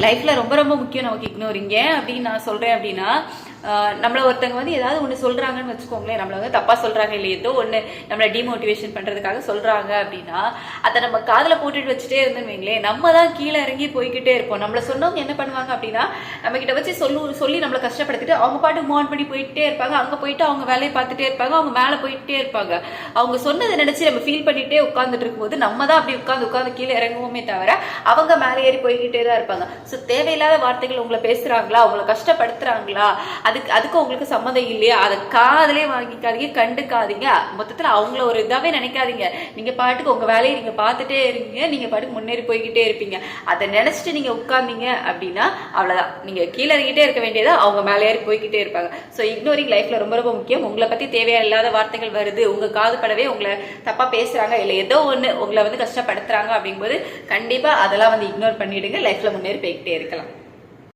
லைஃப்ல ரொம்ப ரொம்ப முக்கியம் நமக்கு இக்னோரிங். ஏன் அப்படின்னு நான் சொல்றேன் அப்படின்னா, நம்மள ஒருத்தங்க வந்து ஏதாவது ஒன்று சொல்றாங்கன்னு வச்சுக்கோங்களேன், நம்மள வந்து தப்பா சொல்றாங்க இல்லை ஏதோ ஒன்று நம்மளை டிமோட்டிவேஷன் பண்றதுக்காக சொல்றாங்க அப்படின்னா, அதை நம்ம காதுல போட்டுட்டு வச்சுட்டே இருந்தோம்னு வைங்களேன், நம்ம தான் கீழே இறங்கி போய்கிட்டே இருப்போம். நம்மள சொன்னவங்க என்ன பண்ணுவாங்க அப்படின்னா, நம்ம கிட்ட வச்சு சொல்லி நம்மளை கஷ்டப்படுத்திட்டு அவங்க பாட்டு மூவ் ஆன் பண்ணி போயிட்டே இருப்பாங்க. அங்க போயிட்டு அவங்க வேலையை பார்த்துட்டே இருப்பாங்க, அவங்க மேலே போயிட்டே இருப்பாங்க. அவங்க சொன்னதை நினைச்சு நம்ம ஃபீல் பண்ணிட்டே உட்காந்துட்டு இருக்கும்போது நம்ம தான் அப்படி உட்காந்து கீழே இறங்குவோமே தவிர அவங்க மேலே ஏறி போய்கிட்டே தான் இருப்பாங்க. ஸோ தேவையில்லாத வார்த்தைகள் உங்களை பேசுறாங்களா, உங்களை கஷ்டப்படுத்துறாங்களா, அதுக்கு உங்களுக்கு சம்மதம் இல்லையா, அதை காதலே வாங்கிக்காதீங்க, கண்டுக்காதீங்க. மொத்தத்தில் அவங்கள ஒரு இதாவே நினைக்காதீங்க. நீங்க பாட்டுக்கு உங்க வேலையை நீங்க பார்த்துட்டே இருங்க, நீங்க பாட்டுக்கு முன்னேறி போய்கிட்டே இருப்பீங்க. அதை நினைச்சிட்டு நீங்க உட்கார்ந்தீங்க அப்படின்னா அவ்வளவுதான், நீங்க கீழே இறங்கிட்டே இருக்க வேண்டியதா, அவங்க மேலே ஏறி போய்கிட்டே இருப்பாங்க. ஸோ இக்னோரிங் லைஃப்ல ரொம்ப ரொம்ப முக்கியம். உங்களை பத்தி தேவையில்லாத வார்த்தைகள் வருது, உங்க காது படவே உங்களை தப்பா பேசுறாங்க, இல்லை ஏதோ ஒன்று உங்களை வந்து கஷ்டப்படுத்துறாங்க அப்படிங்கும்போது கண்டிப்பா அதெல்லாம் வந்து இக்னோர் பண்ணிடுங்க. லைஃப்ல முன்னேறி போய்கிட்டே இருக்கலாம்.